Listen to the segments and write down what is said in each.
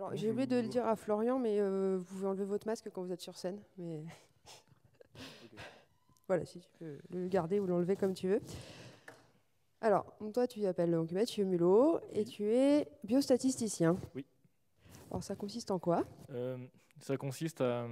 Alors, j'ai oublié de le dire à Florian, mais vous pouvez enlever votre masque quand vous êtes sur scène. Mais Ok. voilà, si tu peux le garder ou l'enlever comme tu veux. Alors, donc toi, tu t'appelles donc Mathieu Mulot et Oui. tu es biostatisticien. Oui. Alors, ça consiste en quoi? Euh, Ça consiste à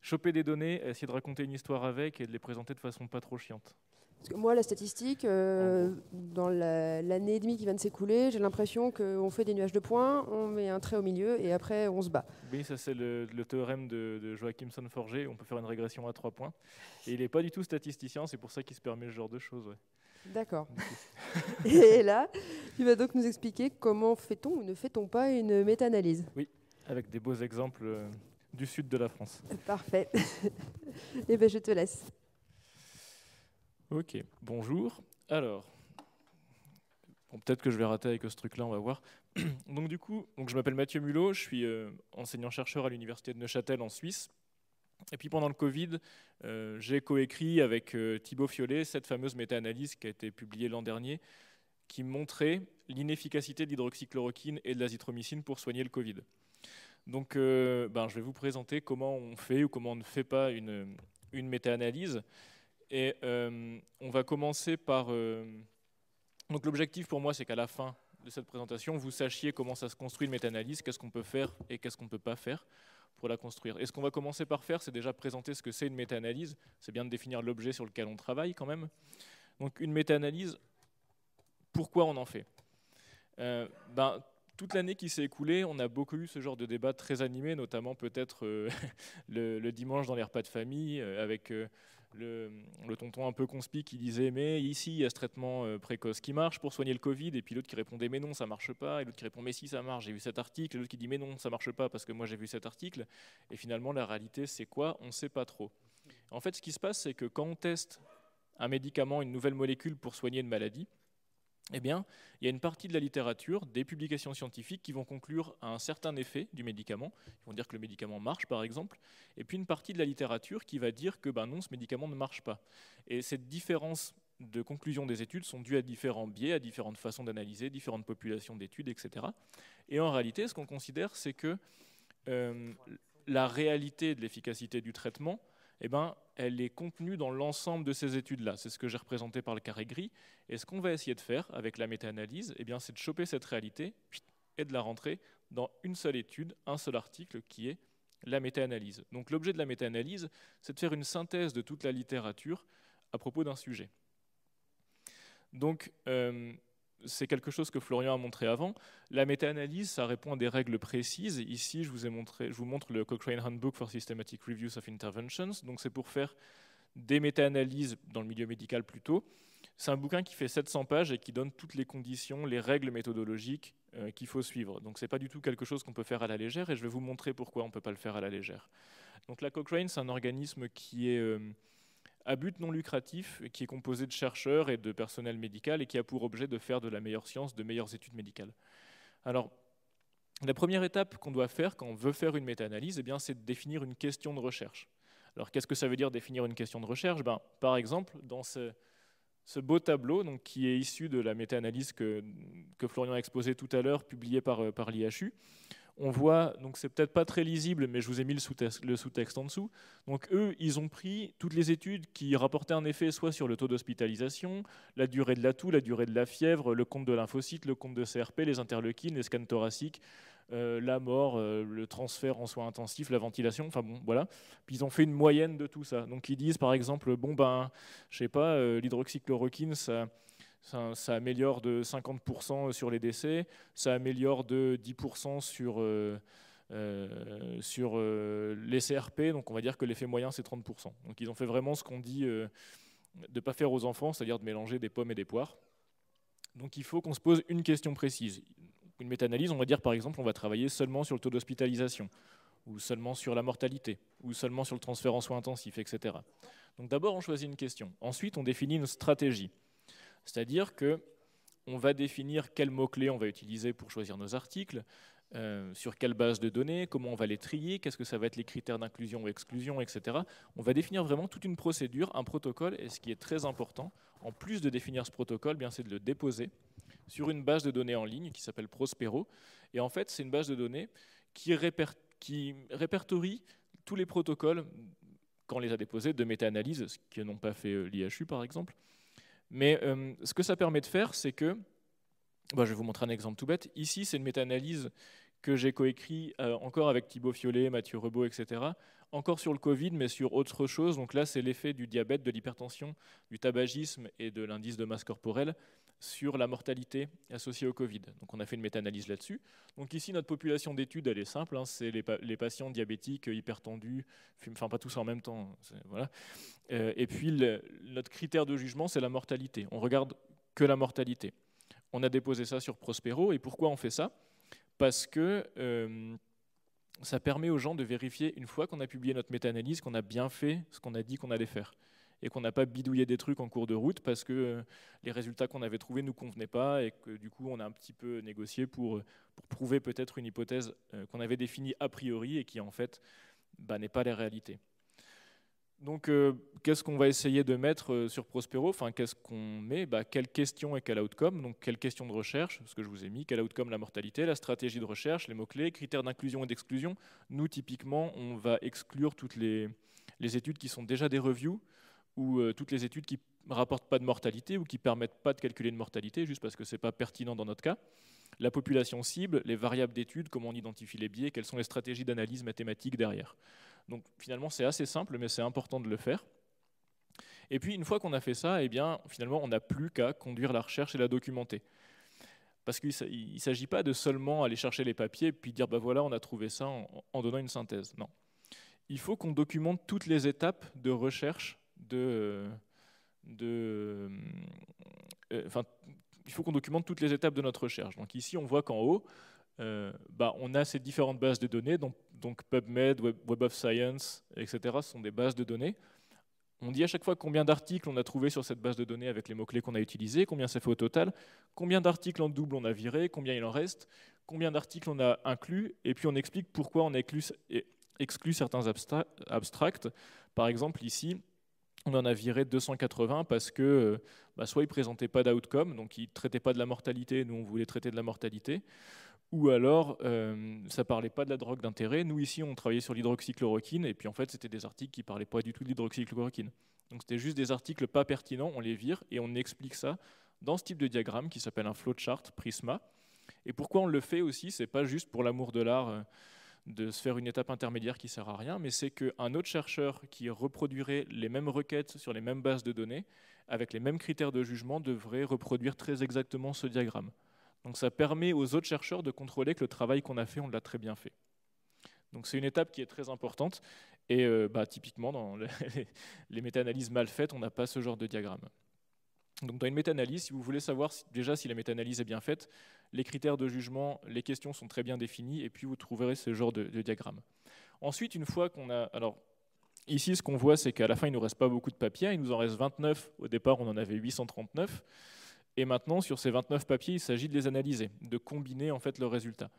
choper des données, à essayer de raconter une histoire avec et de les présenter de façon pas trop chiante. Parce que moi, la statistique, En gros. dans l'année et demie qui vient de s'écouler, j'ai l'impression qu'on fait des nuages de points, on met un trait au milieu et après, on se bat. Oui, ça c'est le théorème de Joachimson-Forget. On peut faire une régression à 3 points. Et il n'est pas du tout statisticien, c'est pour ça qu'il se permet ce genre de choses. Ouais. D'accord. Du coup. Et là, tu vas donc nous expliquer comment fait-on ou ne fait-on pas une méta-analyse. Oui, avec des beaux exemples du sud de la France. Parfait. Eh bien, je te laisse. Ok, bonjour. Alors, bon, peut-être que je vais rater avec ce truc-là, on va voir. Donc du coup, je m'appelle Mathieu Mulot, je suis enseignant-chercheur à l'université de Neuchâtel en Suisse. Et puis pendant le Covid, j'ai coécrit avec Thibaut Fiolet cette fameuse méta-analyse qui a été publiée l'an dernier, qui montrait l'inefficacité de l'hydroxychloroquine et de l'azithromycine pour soigner le Covid. Donc je vais vous présenter comment on fait ou comment on ne fait pas une méta-analyse. Et on va commencer par... donc l'objectif pour moi, c'est qu'à la fin de cette présentation, vous sachiez comment ça se construit une méta-analyse, qu'est-ce qu'on peut faire et qu'est-ce qu'on ne peut pas faire pour la construire. Et ce qu'on va commencer par faire, c'est déjà présenter ce que c'est une méta-analyse. C'est bien de définir l'objet sur lequel on travaille quand même. Donc une méta-analyse, pourquoi on en fait toute l'année qui s'est écoulée, on a beaucoup eu ce genre de débat très animé, notamment peut-être le dimanche dans les repas de famille, avec le tonton un peu conspi qui disait « mais ici, il y a ce traitement précoce qui marche pour soigner le Covid », et puis l'autre qui répondait « mais non, ça marche pas », et l'autre qui répond « mais si, ça marche, j'ai vu cet article », et l'autre qui dit « mais non, ça marche pas parce que moi j'ai vu cet article », et finalement la réalité c'est quoi? On ne sait pas trop. En fait, ce qui se passe, c'est que quand on teste un médicament, une nouvelle molécule pour soigner une maladie, eh bien, il y a une partie de la littérature, des publications scientifiques qui vont conclure à un certain effet du médicament. Ils vont dire que le médicament marche, par exemple. Et puis une partie de la littérature qui va dire que non, ce médicament ne marche pas. Et cette différence de conclusion des études sont dues à différents biais, à différentes façons d'analyser, différentes populations d'études, etc. Et en réalité, ce qu'on considère, c'est que euh, la réalité de l'efficacité du traitement, elle est contenue dans l'ensemble de ces études-là. C'est ce que j'ai représenté par le carré gris. Et ce qu'on va essayer de faire avec la méta-analyse, c'est de choper cette réalité et de la rentrer dans une seule étude, un seul article qui est la méta-analyse. Donc l'objet de la méta-analyse, c'est de faire une synthèse de toute la littérature à propos d'un sujet. Donc c'est quelque chose que Florian a montré avant. La méta-analyse, ça répond à des règles précises. Ici, je vous montre le Cochrane Handbook for Systematic Reviews of Interventions. Donc c'est pour faire des méta-analyses dans le milieu médical plutôt. C'est un bouquin qui fait 700 pages et qui donne toutes les conditions, les règles méthodologiques qu'il faut suivre. Donc c'est pas du tout quelque chose qu'on peut faire à la légère et je vais vous montrer pourquoi on ne peut pas le faire à la légère. Donc la Cochrane, c'est un organisme qui est à but non lucratif, qui est composé de chercheurs et de personnel médical et qui a pour objet de faire de la meilleure science, de meilleures études médicales. Alors, la première étape qu'on doit faire quand on veut faire une méta-analyse, c'est de définir une question de recherche. Alors, qu'est-ce que ça veut dire définir une question de recherche? Par exemple, dans ce beau tableau donc, qui est issu de la méta-analyse que Florian a exposé tout à l'heure, publiée par l'IHU, on voit, donc c'est peut-être pas très lisible, mais je vous ai mis le sous-texte en dessous. Donc eux, ils ont pris toutes les études qui rapportaient un effet soit sur le taux d'hospitalisation, la durée de la toux, la durée de la fièvre, le compte de lymphocytes, le compte de CRP, les interleukines, les scans thoraciques, la mort, le transfert en soins intensifs, la ventilation, enfin bon, voilà. Puis ils ont fait une moyenne de tout ça. Donc ils disent par exemple, je sais pas, l'hydroxychloroquine, ça améliore de 50% sur les décès, ça améliore de 10% sur les CRP, donc on va dire que l'effet moyen c'est 30%. Donc ils ont fait vraiment ce qu'on dit de ne pas faire aux enfants, c'est-à-dire de mélanger des pommes et des poires. Donc il faut qu'on se pose une question précise. Une méta-analyse, on va dire par exemple, on va travailler seulement sur le taux d'hospitalisation, ou seulement sur la mortalité, ou seulement sur le transfert en soins intensifs, etc. Donc d'abord on choisit une question, ensuite on définit une stratégie. C'est-à-dire qu'on va définir quels mots-clés on va utiliser pour choisir nos articles, sur quelle base de données, comment on va les trier, qu'est-ce que ça va être les critères d'inclusion ou exclusion, etc. On va définir vraiment toute une procédure, un protocole, et ce qui est très important, en plus de définir ce protocole, c'est de le déposer sur une base de données en ligne qui s'appelle Prospero. Et en fait, c'est une base de données qui répertorie tous les protocoles, quand on les a déposés, de méta-analyse, ce que n'ont pas fait l'IHU par exemple. Mais ce que ça permet de faire, c'est que, je vais vous montrer un exemple tout bête. Ici, c'est une méta-analyse que j'ai coécrit encore avec Thibaut Fiolet, Mathieu Rebaud, etc. Encore sur le Covid, mais sur autre chose. Donc là, c'est l'effet du diabète, de l'hypertension, du tabagisme et de l'indice de masse corporelle sur la mortalité associée au Covid. Donc on a fait une méta-analyse là-dessus. Donc ici, notre population d'études, elle est simple. C'est les patients diabétiques, hypertendus, enfin pas tous en même temps. Voilà. Et puis, notre critère de jugement, c'est la mortalité. On regarde que la mortalité. On a déposé ça sur Prospero. Et pourquoi on fait ça ? Parce que ça permet aux gens de vérifier, une fois qu'on a publié notre méta-analyse, qu'on a bien fait ce qu'on a dit qu'on allait faire. Et qu'on n'a pas bidouillé des trucs en cours de route parce que les résultats qu'on avait trouvés ne nous convenaient pas et que du coup on a un petit peu négocié pour prouver peut-être une hypothèse qu'on avait définie a priori et qui en fait n'est pas la réalité. Donc, qu'est-ce qu'on va essayer de mettre sur Prospero ? Enfin, qu'est-ce qu'on met ? Quelle question et quel outcome ? Donc, quelle question de recherche ? Ce que je vous ai mis, quel outcome, la mortalité, la stratégie de recherche, les mots-clés, critères d'inclusion et d'exclusion. Nous, typiquement, on va exclure toutes les études qui sont déjà des reviews ou toutes les études qui ne rapportent pas de mortalité ou qui ne permettent pas de calculer une mortalité, juste parce que ce n'est pas pertinent dans notre cas. La population cible, les variables d'études, comment on identifie les biais, quelles sont les stratégies d'analyse mathématique derrière. Donc finalement, c'est assez simple, mais c'est important de le faire. Et puis, une fois qu'on a fait ça, finalement, on n'a plus qu'à conduire la recherche et la documenter. Parce qu'il ne s'agit pas de seulement aller chercher les papiers et puis dire, voilà, on a trouvé ça en donnant une synthèse. Non. Il faut qu'on documente toutes les étapes de recherche il faut qu'on documente toutes les étapes de notre recherche. Donc ici, on voit qu'en haut, on a ces différentes bases de données, donc PubMed, Web of Science, etc. Ce sont des bases de données. On dit à chaque fois combien d'articles on a trouvé sur cette base de données avec les mots-clés qu'on a utilisés, combien ça fait au total, combien d'articles en double on a viré, combien il en reste, combien d'articles on a inclus, et puis on explique pourquoi on a exclu certains abstracts. Par exemple, ici, on en a viré 280 parce que soit ils ne présentaient pas d'outcome, donc ils ne traitaient pas de la mortalité, nous on voulait traiter de la mortalité, ou alors ça ne parlait pas de la drogue d'intérêt. Nous ici on travaillait sur l'hydroxychloroquine et puis en fait c'était des articles qui ne parlaient pas du tout de l'hydroxychloroquine. Donc c'était juste des articles pas pertinents, on les vire et on explique ça dans ce type de diagramme qui s'appelle un flowchart Prisma. Et pourquoi on le fait aussi, c'est pas juste pour l'amour de l'art de se faire une étape intermédiaire qui ne sert à rien, mais c'est qu'un autre chercheur qui reproduirait les mêmes requêtes sur les mêmes bases de données, avec les mêmes critères de jugement, devrait reproduire très exactement ce diagramme. Donc ça permet aux autres chercheurs de contrôler que le travail qu'on a fait, on l'a très bien fait. Donc c'est une étape qui est très importante, et typiquement dans les méta-analyses mal faites, on n'a pas ce genre de diagramme. Donc dans une méta-analyse, si vous voulez savoir déjà si la méta-analyse est bien faite, les critères de jugement, les questions sont très bien définies, et puis vous trouverez ce genre de diagramme. Ensuite, une fois qu'on a... Alors, ici, ce qu'on voit, c'est qu'à la fin, il ne nous reste pas beaucoup de papiers, il nous en reste 29. Au départ, on en avait 839. Et maintenant, sur ces 29 papiers, il s'agit de les analyser, de combiner en fait leurs résultats.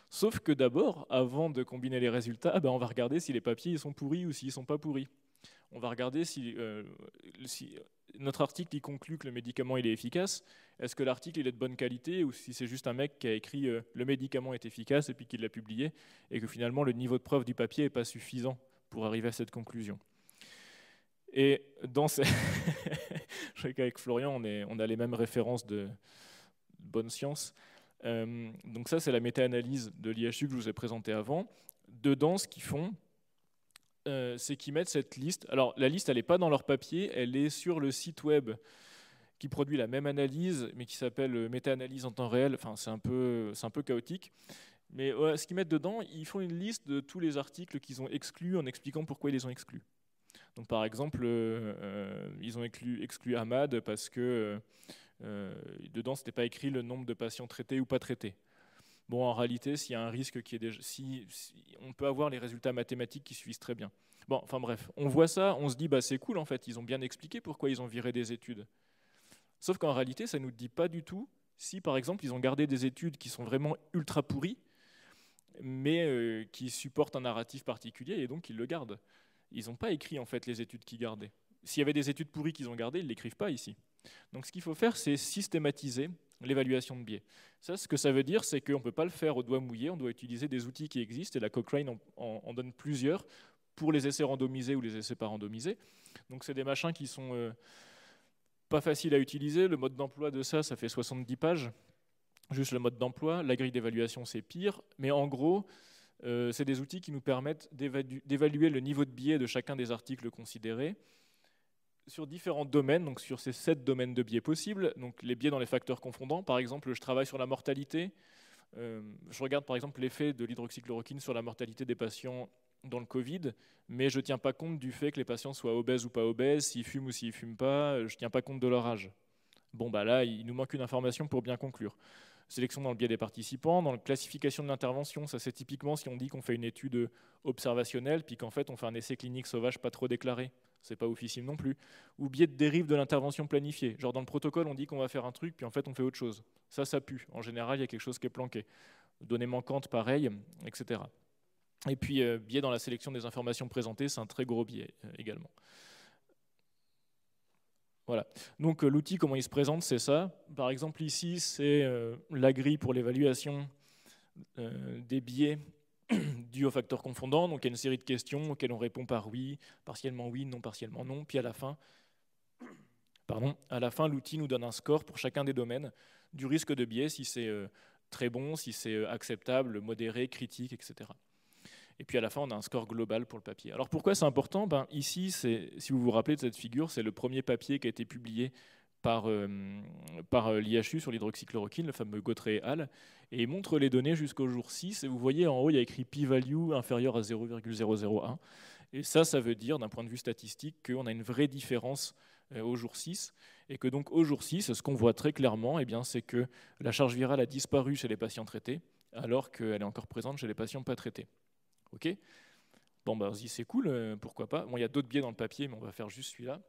Sauf que d'abord, avant de combiner les résultats, on va regarder si les papiers ils sont pourris ou s'ils ne sont pas pourris. On va regarder si notre article il conclut que le médicament il est efficace. Est-ce que l'article il est de bonne qualité ou si c'est juste un mec qui a écrit le médicament est efficace et puis qui l'a publié et que finalement le niveau de preuve du papier n'est pas suffisant pour arriver à cette conclusion. Et dans ces... Je sais qu'avec Florian, on a les mêmes références de bonne science. Donc ça, c'est la méta-analyse de l'IHU que je vous ai présentée avant. Dedans, ce qu'ils font, c'est qu'ils mettent cette liste. Alors, la liste, elle n'est pas dans leur papier, elle est sur le site web qui produit la même analyse, mais qui s'appelle méta-analyse en temps réel. Enfin, c'est un peu chaotique. Mais ce qu'ils mettent dedans, ils font une liste de tous les articles qu'ils ont exclus en expliquant pourquoi ils les ont exclus. Donc, par exemple, ils ont exclu Ahmad parce que dedans, ce n'était pas écrit le nombre de patients traités ou pas traités. Bon, en réalité, s'il y a un risque qui est déjà... on peut avoir les résultats mathématiques qui suffisent très bien. Bon, enfin bref, on voit ça, on se dit, c'est cool en fait, ils ont bien expliqué pourquoi ils ont viré des études. Sauf qu'en réalité, ça ne nous dit pas du tout si, par exemple, ils ont gardé des études qui sont vraiment ultra pourries, mais qui supportent un narratif particulier et donc ils le gardent. Ils n'ont pas écrit en fait les études qu'ils gardaient. S'il y avait des études pourries qu'ils ont gardées, ils ne l'écrivent pas ici. Donc ce qu'il faut faire, c'est systématiser l'évaluation de biais. Ça, ce que ça veut dire, c'est qu'on ne peut pas le faire au doigt mouillé, on doit utiliser des outils qui existent, et la Cochrane en donne plusieurs pour les essais randomisés ou les essais pas randomisés. Donc c'est des machins qui sont pas faciles à utiliser. Le mode d'emploi de ça fait 70 pages, juste le mode d'emploi. La grille d'évaluation, c'est pire, mais en gros, c'est des outils qui nous permettent d'évaluer le niveau de biais de chacun des articles considérés sur différents domaines, donc sur ces 7 domaines de biais possibles, donc les biais dans les facteurs confondants. Par exemple, je travaille sur la mortalité. Je regarde par exemple l'effet de l'hydroxychloroquine sur la mortalité des patients dans le Covid, mais je ne tiens pas compte du fait que les patients soient obèses ou pas obèses, s'ils fument ou s'ils ne fument pas, je ne tiens pas compte de leur âge. Bon, bah là, il nous manque une information pour bien conclure. Sélection dans le biais des participants, dans la classification de l'intervention, ça c'est typiquement si on dit qu'on fait une étude observationnelle, puis qu'en fait on fait un essai clinique sauvage pas trop déclaré. C'est pas oufissime non plus. Ou biais de dérive de l'intervention planifiée. Genre dans le protocole, on dit qu'on va faire un truc, puis en fait on fait autre chose. Ça pue. En général, il y a quelque chose qui est planqué. Données manquantes, pareil, etc. Et puis biais dans la sélection des informations présentées, c'est un très gros biais également. Voilà. Donc l'outil, comment il se présente, c'est ça. Par exemple, ici, c'est la grille pour l'évaluation des biais dus aux facteurs confondants. Donc il y a une série de questions auxquelles on répond par oui, partiellement, non, partiellement non. Puis à la fin, l'outil nous donne un score pour chacun des domaines du risque de biais, si c'est très bon, si c'est acceptable, modéré, critique, etc. Et puis à la fin, on a un score global pour le papier. Alors pourquoi c'est important ? Ici, si vous vous rappelez de cette figure, c'est le premier papier qui a été publié par l'IHU sur l'hydroxychloroquine, le fameux Gautrey et al. Et il montre les données jusqu'au jour 6. Et vous voyez en haut, il y a écrit p-value inférieur à 0,001. Et ça veut dire, d'un point de vue statistique, qu'on a une vraie différence au jour 6. Et que donc au jour 6, ce qu'on voit très clairement, c'est que la charge virale a disparu chez les patients traités, alors qu'elle est encore présente chez les patients pas traités. Ok ? Bon, vas-y, c'est cool, pourquoi pas. Bon, il y a d'autres biais dans le papier, mais on va faire juste celui-là.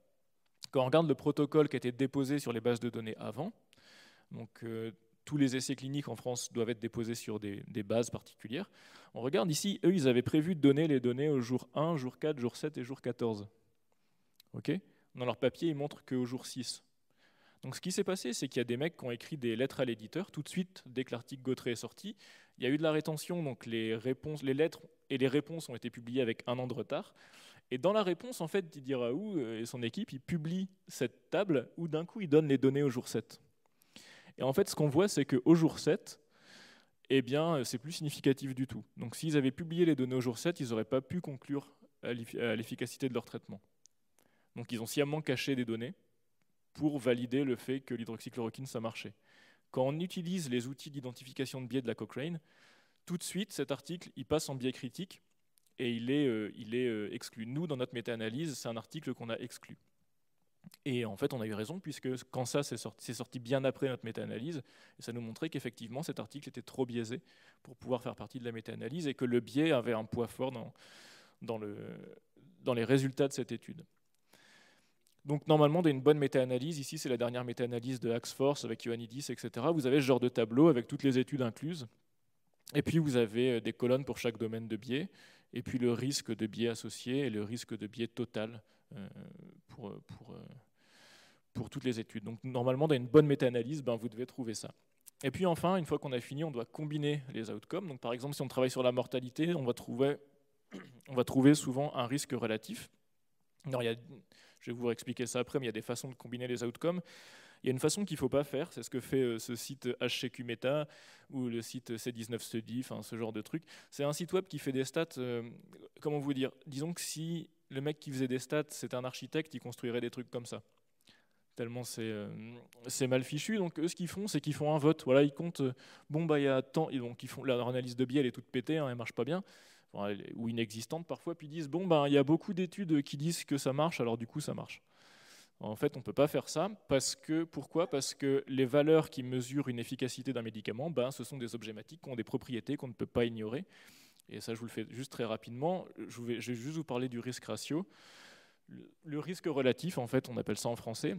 Quand on regarde le protocole qui a été déposé sur les bases de données avant, donc tous les essais cliniques en France doivent être déposés sur des bases particulières. On regarde ici, eux, ils avaient prévu de donner les données au jour 1, jour 4, jour 7 et jour 14. Ok ? Dans leur papier, ils montrent qu'au jour 6. Donc ce qui s'est passé, c'est qu'il y a des mecs qui ont écrit des lettres à l'éditeur tout de suite dès que l'article Gautrey est sorti. Il y a eu de la rétention, donc les lettres et les réponses ont été publiées avec 1 an de retard. Et dans la réponse, en fait, Didier Raoult et son équipe, ils publient cette table où d'un coup, ils donnent les données au jour 7. Et en fait, ce qu'on voit, c'est qu'au jour 7, c'est plus significatif du tout. Donc s'ils avaient publié les données au jour 7, ils n'auraient pas pu conclure à l'efficacité de leur traitement. Donc ils ont sciemment caché des données pour valider le fait que l'hydroxychloroquine, ça marchait. Quand on utilise les outils d'identification de biais de la Cochrane, tout de suite, cet article, il passe en biais critique et il est exclu. Nous, dans notre méta-analyse, c'est un article qu'on a exclu. Et en fait, on a eu raison, puisque quand ça, c'est sorti bien après notre méta-analyse, et ça nous montrait qu'effectivement, cet article était trop biaisé pour pouvoir faire partie de la méta-analyse, et que le biais avait un poids fort dans les résultats de cette étude. Donc normalement, dans une bonne méta-analyse, ici c'est la dernière méta-analyse de Axforce avec Ioannidis, etc. Vous avez ce genre de tableau avec toutes les études incluses. Et puis vous avez des colonnes pour chaque domaine de biais, et puis le risque de biais associé et le risque de biais total pour toutes les études. Donc normalement, dans une bonne méta-analyse, vous devez trouver ça. Et puis enfin, une fois qu'on a fini, on doit combiner les outcomes. Donc par exemple, si on travaille sur la mortalité, on va trouver souvent un risque relatif. Alors, je vais vous expliquer ça après, mais il y a des façons de combiner les outcomes. Il y a une façon qu'il ne faut pas faire, c'est ce que fait ce site HCQ Meta ou le site C19 Study, ce genre de truc. C'est un site web qui fait des stats, comment vous dire, disons que si le mec qui faisait des stats, c'était un architecte, il construirait des trucs comme ça. Tellement c'est mal fichu. Donc eux, ce qu'ils font, c'est qu'ils font un vote. Voilà, ils comptent, il y a tant, et donc leur analyse de biais, elle est toute pétée, elle ne marche pas bien. Ou inexistante parfois, puis ils disent il y a beaucoup d'études qui disent que ça marche, alors du coup ça marche. En fait, on ne peut pas faire ça. Pourquoi ? Parce que les valeurs qui mesurent une efficacité d'un médicament, ce sont des objets mathématiques qui ont des propriétés qu'on ne peut pas ignorer. Et ça, je vous le fais juste très rapidement. Je vais juste vous parler du risque ratio. Le risque relatif, en fait, on appelle ça en français,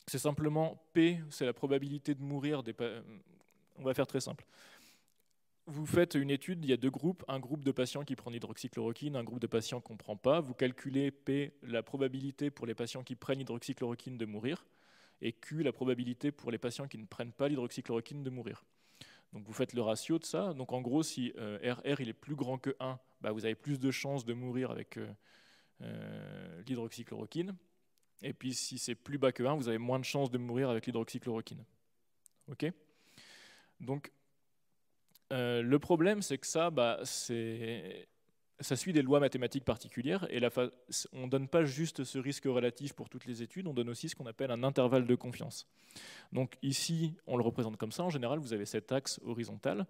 c'est simplement P, c'est la probabilité de mourir on va faire très simple. Vous faites une étude, il y a 2 groupes, un groupe de patients qui prennent l'hydroxychloroquine, un groupe de patients qui ne prend pas. Vous calculez P, la probabilité pour les patients qui prennent l'hydroxychloroquine de mourir, et Q, la probabilité pour les patients qui ne prennent pas l'hydroxychloroquine de mourir. Donc vous faites le ratio de ça. Donc en gros, si RR il est plus grand que 1, bah, vous avez plus de chances de mourir avec l'hydroxychloroquine. Et puis si c'est plus bas que 1, vous avez moins de chances de mourir avec l'hydroxychloroquine. Ok ? Donc le problème, c'est que ça, bah, ça suit des lois mathématiques particulières. Et on ne donne pas juste ce risque relatif pour toutes les études, on donne aussi ce qu'on appelle un intervalle de confiance. Donc ici, on le représente comme ça. En général, vous avez cet axe horizontal.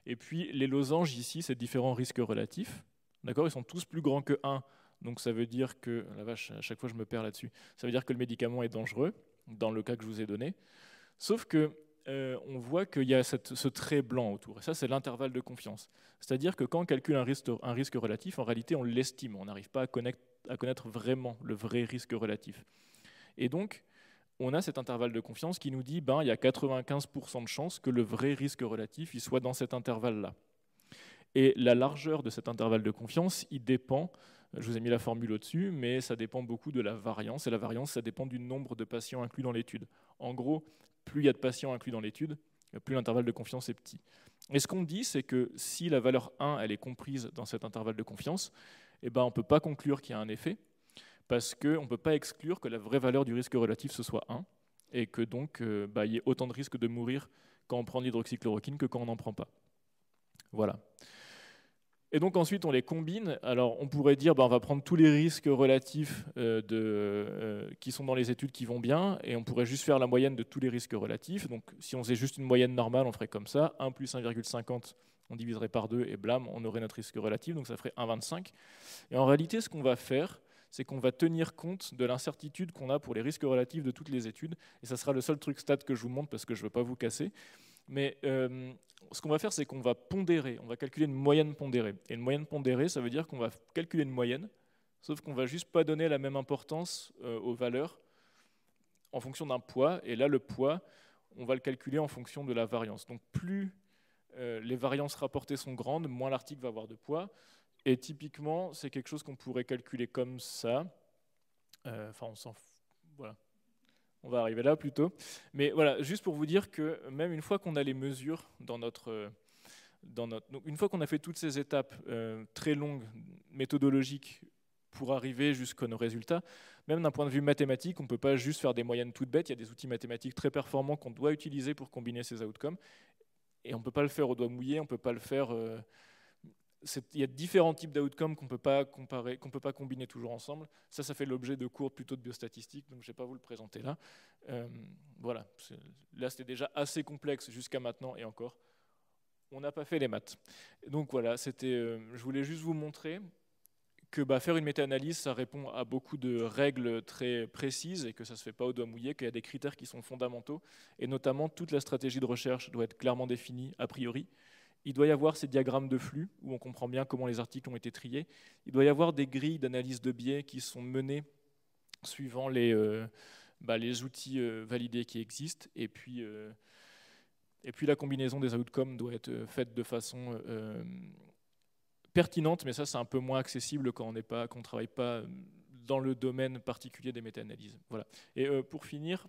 Et puis les losanges ici, c'est différents risques relatifs. D'accord ? Ils sont tous plus grands que 1. Donc ça veut dire que, la vache, à chaque fois je me perds là-dessus, ça veut dire que le médicament est dangereux, dans le cas que je vous ai donné. Sauf que on voit qu'il y a ce trait blanc autour. Et ça, c'est l'intervalle de confiance. C'est-à-dire que quand on calcule un risque relatif, en réalité, on l'estime. On n'arrive pas à connaître vraiment le vrai risque relatif. Et donc, on a cet intervalle de confiance qui nous dit il y a 95% de chances que le vrai risque relatif il soit dans cet intervalle-là. Et la largeur de cet intervalle de confiance, il dépend, je vous ai mis la formule au-dessus, mais ça dépend beaucoup de la variance. Et la variance, ça dépend du nombre de patients inclus dans l'étude. En gros, plus il y a de patients inclus dans l'étude, plus l'intervalle de confiance est petit. Et ce qu'on dit, c'est que si la valeur 1 elle est comprise dans cet intervalle de confiance, on ne peut pas conclure qu'il y a un effet, parce qu'on ne peut pas exclure que la vraie valeur du risque relatif ce soit 1, et que donc il y ait autant de risques de mourir quand on prend de l'hydroxychloroquine que quand on n'en prend pas. Voilà. Et donc ensuite on les combine. Alors on pourrait dire on va prendre tous les risques relatifs qui sont dans les études qui vont bien, et on pourrait juste faire la moyenne de tous les risques relatifs. Donc si on faisait juste une moyenne normale, on ferait comme ça, 1 plus 1,50, on diviserait par 2 et blam, on aurait notre risque relatif, donc ça ferait 1,25. Et en réalité ce qu'on va faire, c'est qu'on va tenir compte de l'incertitude qu'on a pour les risques relatifs de toutes les études, et ça sera le seul truc stat que je vous montre parce que je ne veux pas vous casser. Mais ce qu'on va faire, c'est qu'on va pondérer, on va calculer une moyenne pondérée. Et une moyenne pondérée, ça veut dire qu'on va calculer une moyenne, sauf qu'on ne va juste pas donner la même importance aux valeurs en fonction d'un poids. Et là, le poids, on va le calculer en fonction de la variance. Donc plus les variances rapportées sont grandes, moins l'article va avoir de poids. Et typiquement, c'est quelque chose qu'on pourrait calculer comme ça. Enfin, on s'en fout. Voilà. On va arriver là plutôt. Mais voilà, juste pour vous dire que même une fois qu'on a les mesures donc une fois qu'on a fait toutes ces étapes très longues, méthodologiques, pour arriver jusqu'à nos résultats, même d'un point de vue mathématique, on ne peut pas juste faire des moyennes toutes bêtes. Il y a des outils mathématiques très performants qu'on doit utiliser pour combiner ces outcomes. Et on ne peut pas le faire au doigt mouillé, on ne peut pas le faire... il y a différents types d'outcomes qu'on ne peut pas comparer, qu'on peut pas combiner toujours ensemble. Ça fait l'objet de cours plutôt de biostatistique, donc je ne vais pas vous le présenter là. Voilà, là c'était déjà assez complexe jusqu'à maintenant, et encore, on n'a pas fait les maths. Donc voilà, je voulais juste vous montrer que faire une méta-analyse, ça répond à beaucoup de règles très précises et que ça ne se fait pas au doigt mouillé, qu'il y a des critères qui sont fondamentaux, et notamment toute la stratégie de recherche doit être clairement définie a priori. Il doit y avoir ces diagrammes de flux où on comprend bien comment les articles ont été triés. Il doit y avoir des grilles d'analyse de biais qui sont menées suivant les outils validés qui existent. Et puis la combinaison des outcomes doit être faite de façon pertinente, mais ça c'est un peu moins accessible quand on ne travaille pas dans le domaine particulier des méta-analyses. Voilà. Et pour finir,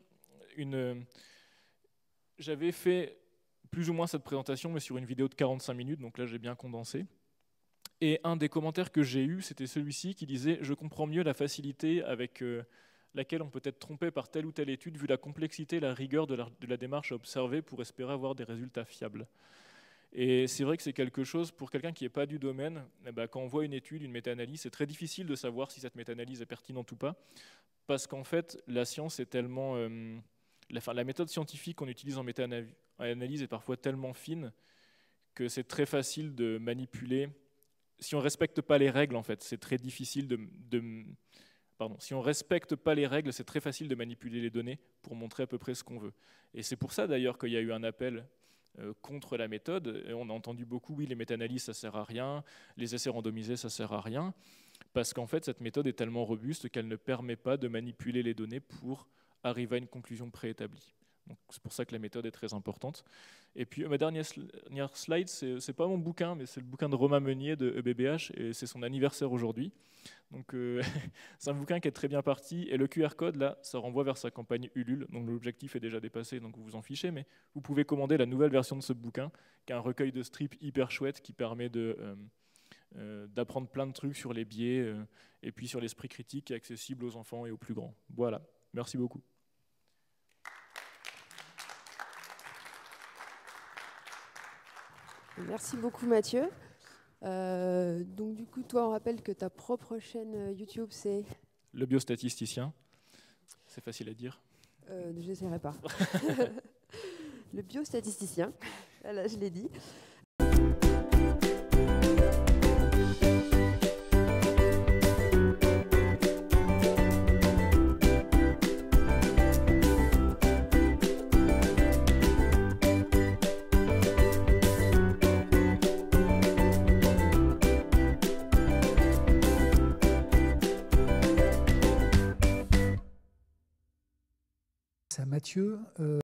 j'avais fait plus ou moins cette présentation, mais sur une vidéo de 45 minutes, donc là j'ai bien condensé. Et un des commentaires que j'ai eu, c'était celui-ci qui disait « Je comprends mieux la facilité avec laquelle on peut être trompé par telle ou telle étude, vu la complexité et la rigueur de la démarche à observer pour espérer avoir des résultats fiables. » Et c'est vrai que c'est quelque chose, pour quelqu'un qui n'est pas du domaine, quand on voit une étude, une méta-analyse, c'est très difficile de savoir si cette méta-analyse est pertinente ou pas, parce qu'en fait, la science est tellement... la méthode scientifique qu'on utilise en méta-analyse est parfois tellement fine que c'est très facile de manipuler. Si on ne respecte pas les règles, en fait, c'est très difficile si on ne respecte pas les règles, c'est très facile de manipuler les données pour montrer à peu près ce qu'on veut. Et c'est pour ça d'ailleurs qu'il y a eu un appel contre la méthode. Et on a entendu beaucoup, oui, les méta-analyses, ça ne sert à rien, les essais randomisés, ça ne sert à rien, parce qu'en fait, cette méthode est tellement robuste qu'elle ne permet pas de manipuler les données pour arriver à une conclusion préétablie. Donc, c'est pour ça que la méthode est très importante. Et puis ma dernière slide, c'est pas mon bouquin, mais c'est le bouquin de Romain Meunier de EBBH, et c'est son anniversaire aujourd'hui. Donc c'est un bouquin qui est très bien parti, et le QR code là, ça renvoie vers sa campagne Ulule. Donc l'objectif est déjà dépassé, donc vous vous en fichez, mais vous pouvez commander la nouvelle version de ce bouquin, qui est un recueil de strips hyper chouette qui permet d'apprendre plein de trucs sur les biais et puis sur l'esprit critique, qui est accessible aux enfants et aux plus grands. Voilà, merci beaucoup. Merci beaucoup Mathieu. Donc du coup, toi, on rappelle que ta propre chaîne YouTube, c'est... Le biostatisticien, c'est facile à dire. Je n'essaierai pas. Le biostatisticien, là je l'ai dit. C'est à Mathieu.